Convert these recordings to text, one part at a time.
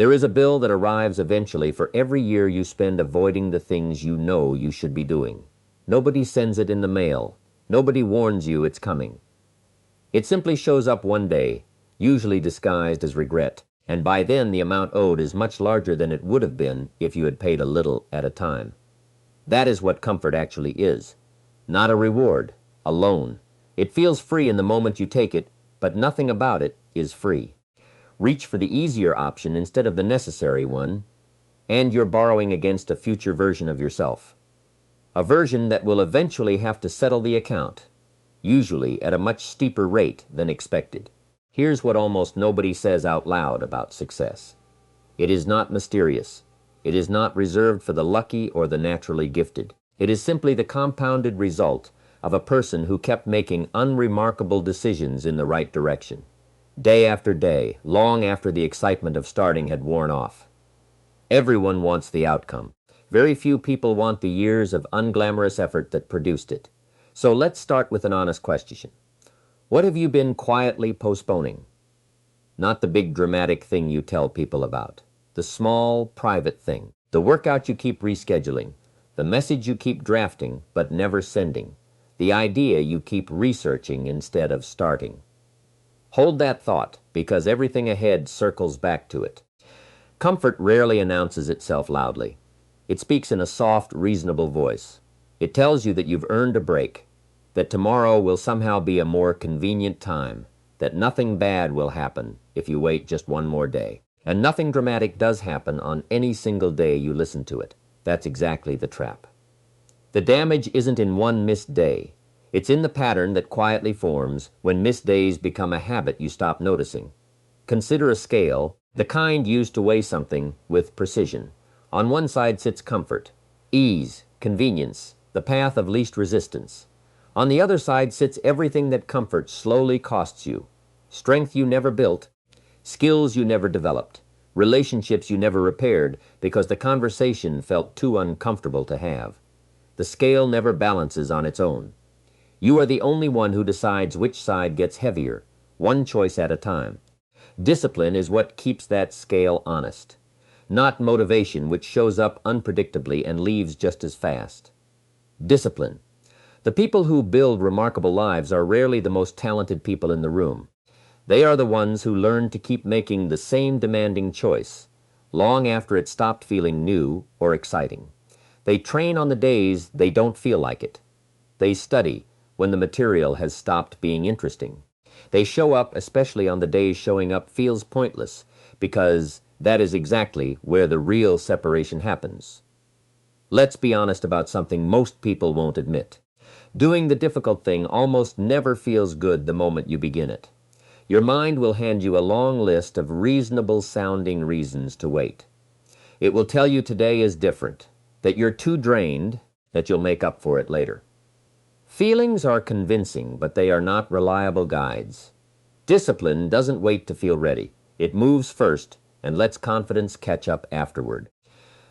There is a bill that arrives eventually for every year you spend avoiding the things you know you should be doing. Nobody sends it in the mail. Nobody warns you it's coming. It simply shows up one day, usually disguised as regret, and by then the amount owed is much larger than it would have been if you had paid a little at a time. That is what comfort actually is. Not a reward, a loan. It feels free in the moment you take it, but nothing about it is free. Reach for the easier option instead of the necessary one, and you're borrowing against a future version of yourself. A version that will eventually have to settle the account, usually at a much steeper rate than expected. Here's what almost nobody says out loud about success. It is not mysterious. It is not reserved for the lucky or the naturally gifted. It is simply the compounded result of a person who kept making unremarkable decisions in the right direction, day after day, long after the excitement of starting had worn off. Everyone wants the outcome. Very few people want the years of unglamorous effort that produced it. So let's start with an honest question. What have you been quietly postponing? Not the big dramatic thing you tell people about. The small, private thing. The workout you keep rescheduling. The message you keep drafting but never sending. The idea you keep researching instead of starting. Hold that thought, because everything ahead circles back to it. Comfort rarely announces itself loudly. It speaks in a soft, reasonable voice. It tells you that you've earned a break, that tomorrow will somehow be a more convenient time, that nothing bad will happen if you wait just one more day. And nothing dramatic does happen on any single day you listen to it. That's exactly the trap. The damage isn't in one missed day. It's in the pattern that quietly forms when missed days become a habit you stop noticing. Consider a scale, the kind used to weigh something with precision. On one side sits comfort, ease, convenience, the path of least resistance. On the other side sits everything that comfort slowly costs you. Strength you never built, skills you never developed, relationships you never repaired because the conversation felt too uncomfortable to have. The scale never balances on its own. You are the only one who decides which side gets heavier, one choice at a time. Discipline is what keeps that scale honest, not motivation, which shows up unpredictably and leaves just as fast. Discipline. The people who build remarkable lives are rarely the most talented people in the room. They are the ones who learn to keep making the same demanding choice, long after it stopped feeling new or exciting. They train on the days they don't feel like it. They study when the material has stopped being interesting. They show up, especially on the days showing up feels pointless, because that is exactly where the real separation happens. Let's be honest about something most people won't admit. Doing the difficult thing almost never feels good the moment you begin it. Your mind will hand you a long list of reasonable-sounding reasons to wait. It will tell you today is different, that you're too drained, that you'll make up for it later. Feelings are convincing, but they are not reliable guides. Discipline doesn't wait to feel ready. It moves first and lets confidence catch up afterward.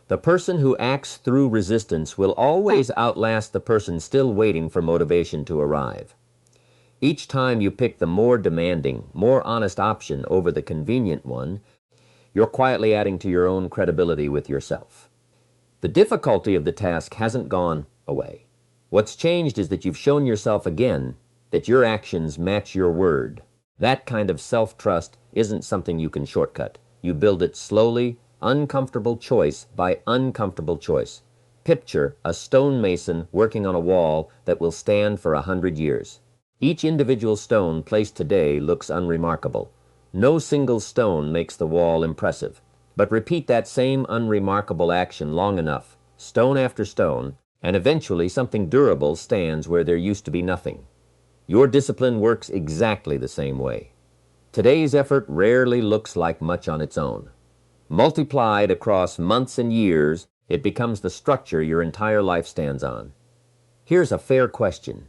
The person who acts through resistance will always outlast the person still waiting for motivation to arrive. Each time you pick the more demanding, more honest option over the convenient one, you're quietly adding to your own credibility with yourself. The difficulty of the task hasn't gone away. What's changed is that you've shown yourself again that your actions match your word. That kind of self-trust isn't something you can shortcut. You build it slowly, uncomfortable choice by uncomfortable choice. Picture a stonemason working on a wall that will stand for 100 years. Each individual stone placed today looks unremarkable. No single stone makes the wall impressive. But repeat that same unremarkable action long enough, stone after stone, and eventually something durable stands where there used to be nothing. Your discipline works exactly the same way. Today's effort rarely looks like much on its own. Multiplied across months and years, it becomes the structure your entire life stands on. Here's a fair question.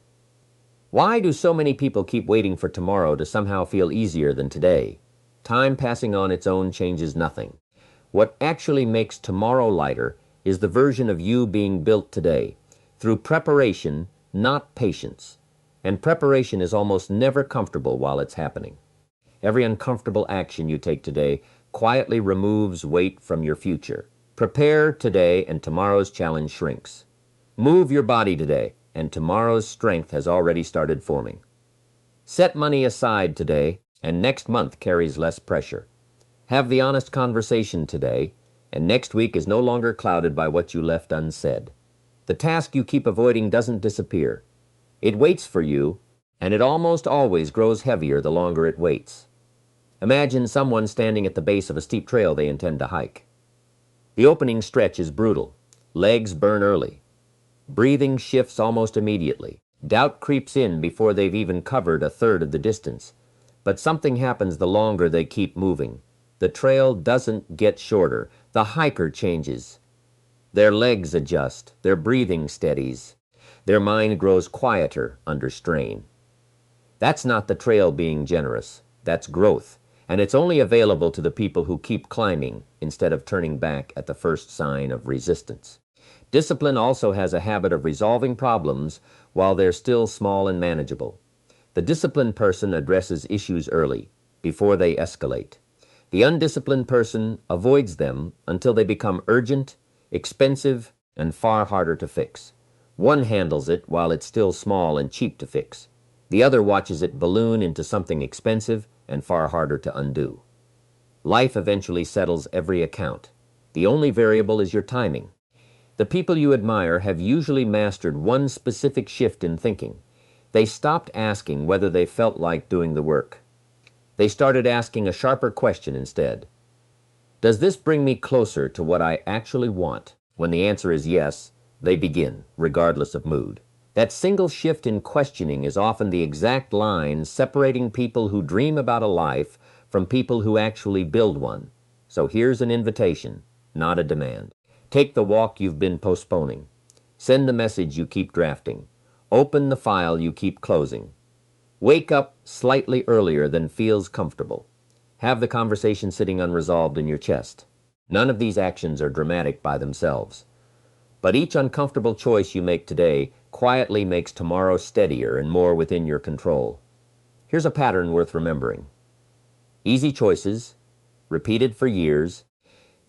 Why do so many people keep waiting for tomorrow to somehow feel easier than today? Time passing on its own changes nothing. What actually makes tomorrow lighter is the version of you being built today, through preparation, not patience. And preparation is almost never comfortable while it's happening. Every uncomfortable action you take today quietly removes weight from your future. Prepare today and tomorrow's challenge shrinks. Move your body today and tomorrow's strength has already started forming. Set money aside today and next month carries less pressure. Have the honest conversation today and next week is no longer clouded by what you left unsaid. The task you keep avoiding doesn't disappear. It waits for you, and it almost always grows heavier the longer it waits. Imagine someone standing at the base of a steep trail they intend to hike. The opening stretch is brutal. Legs burn early. Breathing shifts almost immediately. Doubt creeps in before they've even covered a third of the distance. But something happens the longer they keep moving. The trail doesn't get shorter. The hiker changes. Their legs adjust. Their breathing steadies. Their mind grows quieter under strain. That's not the trail being generous. That's growth. And it's only available to the people who keep climbing instead of turning back at the first sign of resistance. Discipline also has a habit of resolving problems while they're still small and manageable. The disciplined person addresses issues early, before they escalate. The undisciplined person avoids them until they become urgent, expensive, and far harder to fix. One handles it while it's still small and cheap to fix. The other watches it balloon into something expensive and far harder to undo. Life eventually settles every account. The only variable is your timing. The people you admire have usually mastered one specific shift in thinking. They stopped asking whether they felt like doing the work. They started asking a sharper question instead. Does this bring me closer to what I actually want? When the answer is yes, they begin, regardless of mood. That single shift in questioning is often the exact line separating people who dream about a life from people who actually build one. So here's an invitation, not a demand. Take the walk you've been postponing. Send the message you keep drafting. Open the file you keep closing. Wake up slightly earlier than feels comfortable. Have the conversation sitting unresolved in your chest. None of these actions are dramatic by themselves. But each uncomfortable choice you make today quietly makes tomorrow steadier and more within your control. Here's a pattern worth remembering. Easy choices, repeated for years,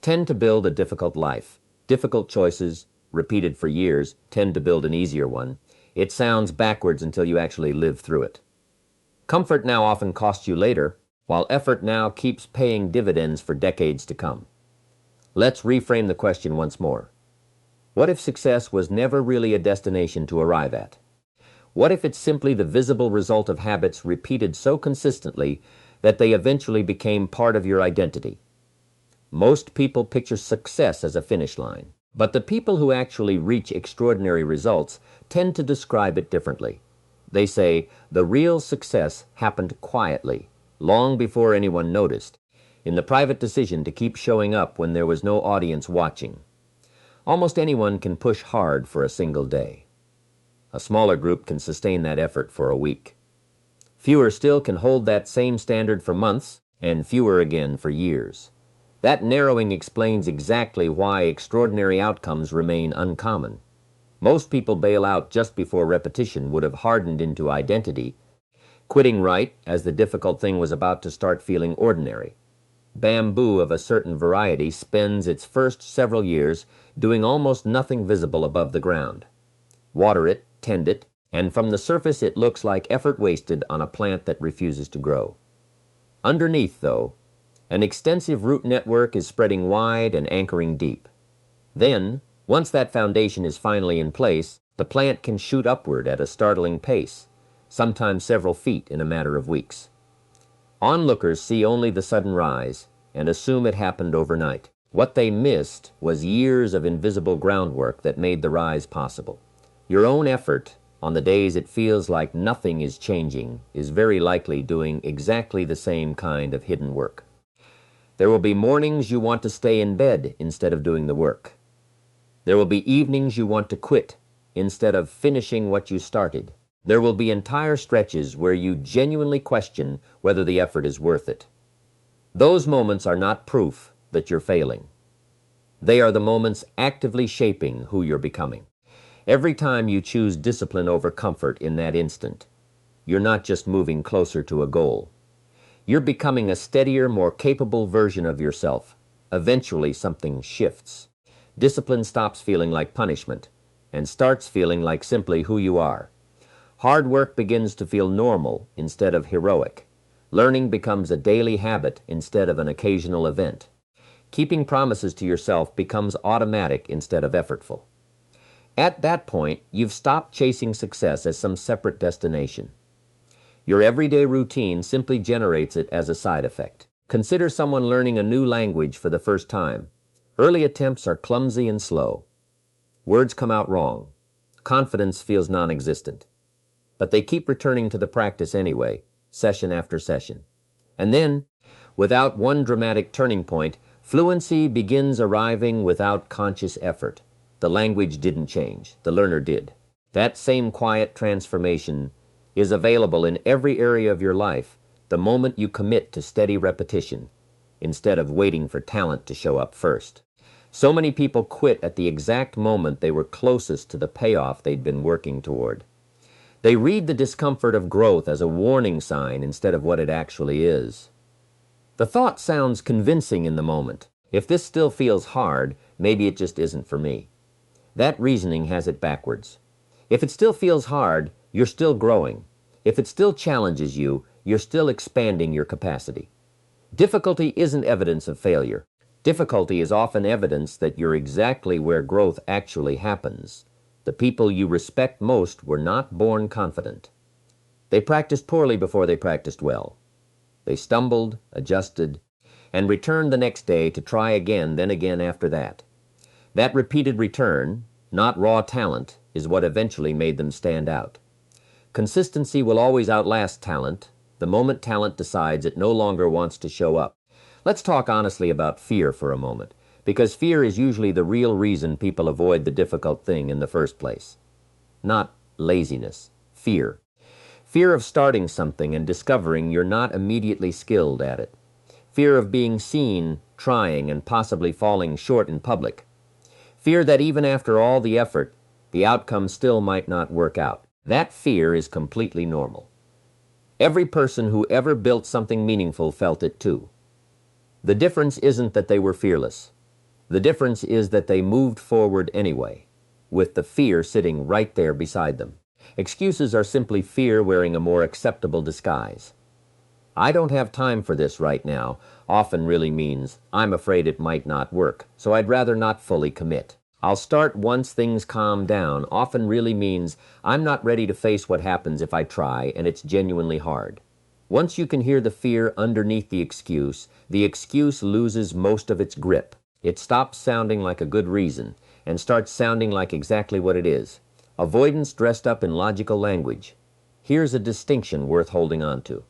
tend to build a difficult life. Difficult choices, repeated for years, tend to build an easier one. It sounds backwards until you actually live through it. Comfort now often costs you later, while effort now keeps paying dividends for decades to come. Let's reframe the question once more. What if success was never really a destination to arrive at? What if it's simply the visible result of habits repeated so consistently that they eventually became part of your identity? Most people picture success as a finish line, but the people who actually reach extraordinary results tend to describe it differently. They say the real success happened quietly, long before anyone noticed, in the private decision to keep showing up when there was no audience watching. Almost anyone can push hard for a single day. A smaller group can sustain that effort for a week. Fewer still can hold that same standard for months, and fewer again for years. That narrowing explains exactly why extraordinary outcomes remain uncommon. Most people bail out just before repetition would have hardened into identity, quitting right as the difficult thing was about to start feeling ordinary. Bamboo of a certain variety spends its first several years doing almost nothing visible above the ground. Water it, tend it, and from the surface it looks like effort wasted on a plant that refuses to grow. Underneath, though, an extensive root network is spreading wide and anchoring deep. Then, once that foundation is finally in place, the plant can shoot upward at a startling pace, sometimes several feet in a matter of weeks. Onlookers see only the sudden rise and assume it happened overnight. What they missed was years of invisible groundwork that made the rise possible. Your own effort, on the days it feels like nothing is changing, is very likely doing exactly the same kind of hidden work. There will be mornings you want to stay in bed instead of doing the work. There will be evenings you want to quit instead of finishing what you started. There will be entire stretches where you genuinely question whether the effort is worth it. Those moments are not proof that you're failing. They are the moments actively shaping who you're becoming. Every time you choose discipline over comfort in that instant, you're not just moving closer to a goal. You're becoming a steadier, more capable version of yourself. Eventually, something shifts. Discipline stops feeling like punishment and starts feeling like simply who you are. Hard work begins to feel normal instead of heroic. Learning becomes a daily habit instead of an occasional event. Keeping promises to yourself becomes automatic instead of effortful. At that point, you've stopped chasing success as some separate destination. Your everyday routine simply generates it as a side effect. Consider someone learning a new language for the first time. Early attempts are clumsy and slow. Words come out wrong. Confidence feels non-existent. But they keep returning to the practice anyway, session after session. And then, without one dramatic turning point, fluency begins arriving without conscious effort. The language didn't change. The learner did. That same quiet transformation is available in every area of your life the moment you commit to steady repetition, instead of waiting for talent to show up first. So many people quit at the exact moment they were closest to the payoff they'd been working toward. They read the discomfort of growth as a warning sign instead of what it actually is. The thought sounds convincing in the moment. If this still feels hard, maybe it just isn't for me. That reasoning has it backwards. If it still feels hard, you're still growing. If it still challenges you, you're still expanding your capacity. Difficulty isn't evidence of failure. Difficulty is often evidence that you're exactly where growth actually happens. The people you respect most were not born confident. They practiced poorly before they practiced well. They stumbled, adjusted, and returned the next day to try again, then again after that. That repeated return, not raw talent, is what eventually made them stand out. Consistency will always outlast talent the moment talent decides it no longer wants to show up. Let's talk honestly about fear for a moment, because fear is usually the real reason people avoid the difficult thing in the first place. Not laziness, fear. Fear of starting something and discovering you're not immediately skilled at it. Fear of being seen, trying, and possibly falling short in public. Fear that even after all the effort, the outcome still might not work out. That fear is completely normal. Every person who ever built something meaningful felt it too. The difference isn't that they were fearless. The difference is that they moved forward anyway, with the fear sitting right there beside them. Excuses are simply fear wearing a more acceptable disguise. I don't have time for this right now often really means I'm afraid it might not work, so I'd rather not fully commit. I'll start once things calm down often really means I'm not ready to face what happens if I try and it's genuinely hard. Once you can hear the fear underneath the excuse loses most of its grip. It stops sounding like a good reason and starts sounding like exactly what it is. Avoidance dressed up in logical language. Here's a distinction worth holding on to.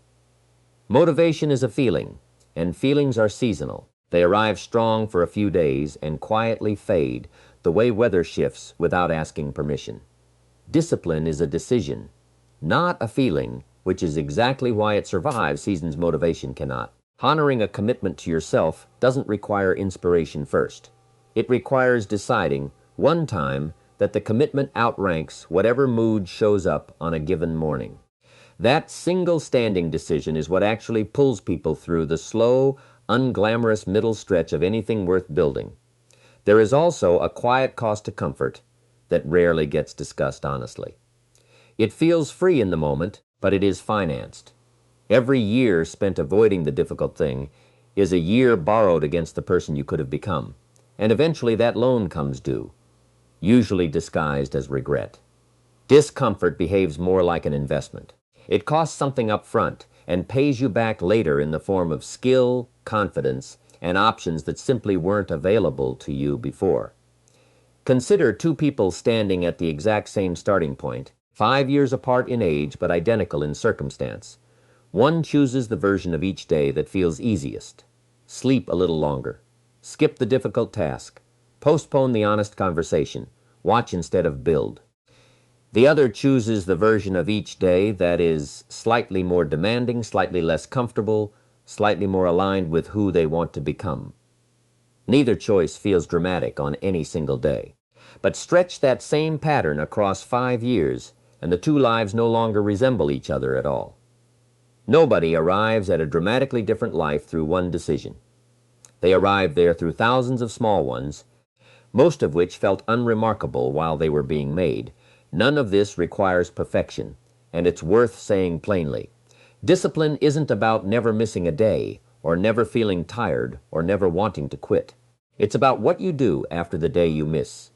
Motivation is a feeling, and feelings are seasonal. They arrive strong for a few days and quietly fade, the way weather shifts without asking permission. Discipline is a decision, not a feeling, which is exactly why it survives seasons motivation cannot. Honoring a commitment to yourself doesn't require inspiration first. It requires deciding, one time, that the commitment outranks whatever mood shows up on a given morning. That single standing decision is what actually pulls people through the slow, unglamorous middle stretch of anything worth building. There is also a quiet cost to comfort that rarely gets discussed honestly. It feels free in the moment, but it is financed. Every year spent avoiding the difficult thing is a year borrowed against the person you could have become, and eventually that loan comes due, usually disguised as regret. Discomfort behaves more like an investment. It costs something up front and pays you back later in the form of skill, confidence, and options that simply weren't available to you before. Consider two people standing at the exact same starting point, 5 years apart in age but identical in circumstance. One chooses the version of each day that feels easiest. Sleep a little longer. Skip the difficult task. Postpone the honest conversation. Watch instead of build. The other chooses the version of each day that is slightly more demanding, slightly less comfortable, slightly more aligned with who they want to become. Neither choice feels dramatic on any single day. But stretch that same pattern across 5 years, and the two lives no longer resemble each other at all. Nobody arrives at a dramatically different life through one decision. They arrive there through thousands of small ones, most of which felt unremarkable while they were being made. None of this requires perfection, and it's worth saying plainly. Discipline isn't about never missing a day, or never feeling tired, or never wanting to quit. It's about what you do after the day you miss.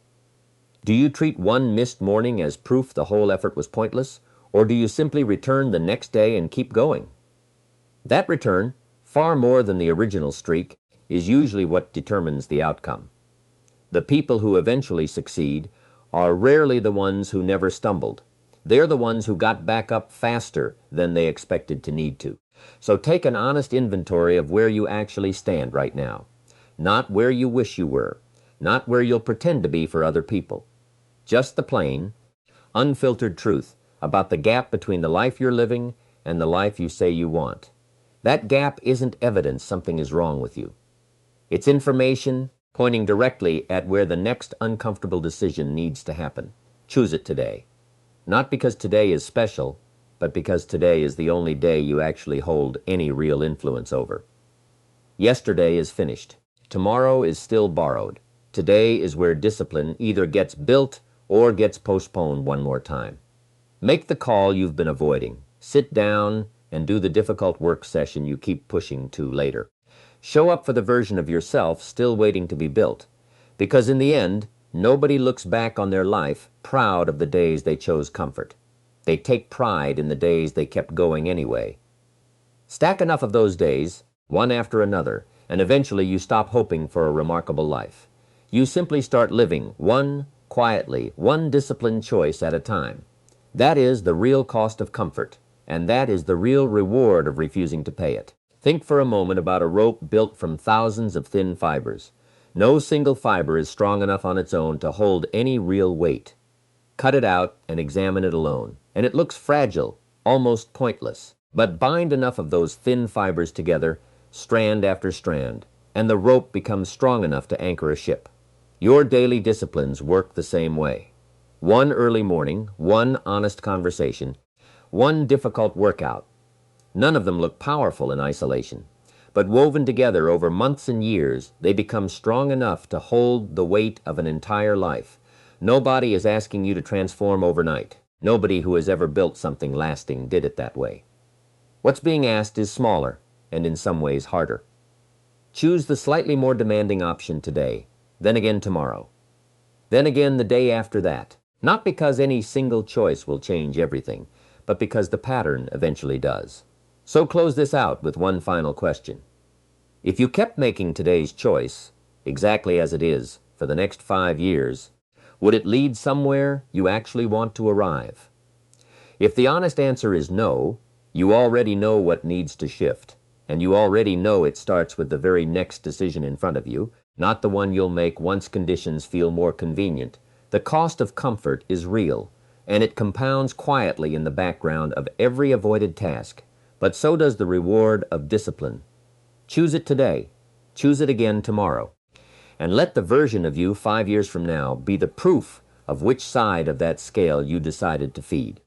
Do you treat one missed morning as proof the whole effort was pointless, or do you simply return the next day and keep going? That return, far more than the original streak, is usually what determines the outcome. The people who eventually succeed are rarely the ones who never stumbled. They're the ones who got back up faster than they expected to need to. So take an honest inventory of where you actually stand right now. Not where you wish you were, not where you'll pretend to be for other people. Just the plain, unfiltered truth about the gap between the life you're living and the life you say you want. That gap isn't evidence something is wrong with you. It's information pointing directly at where the next uncomfortable decision needs to happen. Choose it today. Not because today is special, but because today is the only day you actually hold any real influence over. Yesterday is finished. Tomorrow is still borrowed. Today is where discipline either gets built or gets postponed one more time. Make the call you've been avoiding. Sit down and do the difficult work session you keep pushing to later. Show up for the version of yourself still waiting to be built. Because in the end, nobody looks back on their life proud of the days they chose comfort. They take pride in the days they kept going anyway. Stack enough of those days, one after another, and eventually you stop hoping for a remarkable life. You simply start living one quietly, one disciplined choice at a time. That is the real cost of comfort, and that is the real reward of refusing to pay it. Think for a moment about a rope built from thousands of thin fibers. No single fiber is strong enough on its own to hold any real weight. Cut it out and examine it alone, and it looks fragile, almost pointless. But bind enough of those thin fibers together, strand after strand, and the rope becomes strong enough to anchor a ship. Your daily disciplines work the same way. One early morning, one honest conversation, one difficult workout. None of them look powerful in isolation, but woven together over months and years, they become strong enough to hold the weight of an entire life. Nobody is asking you to transform overnight. Nobody who has ever built something lasting did it that way. What's being asked is smaller, and in some ways harder. Choose the slightly more demanding option today, then again tomorrow, then again the day after that. Not because any single choice will change everything, but because the pattern eventually does. So close this out with one final question. If you kept making today's choice, exactly as it is, for the next 5 years, would it lead somewhere you actually want to arrive? If the honest answer is no, you already know what needs to shift, and you already know it starts with the very next decision in front of you, not the one you'll make once conditions feel more convenient. The cost of comfort is real, and it compounds quietly in the background of every avoided task. But so does the reward of discipline. Choose it today. Choose it again tomorrow. And let the version of you 5 years from now be the proof of which side of that scale you decided to feed.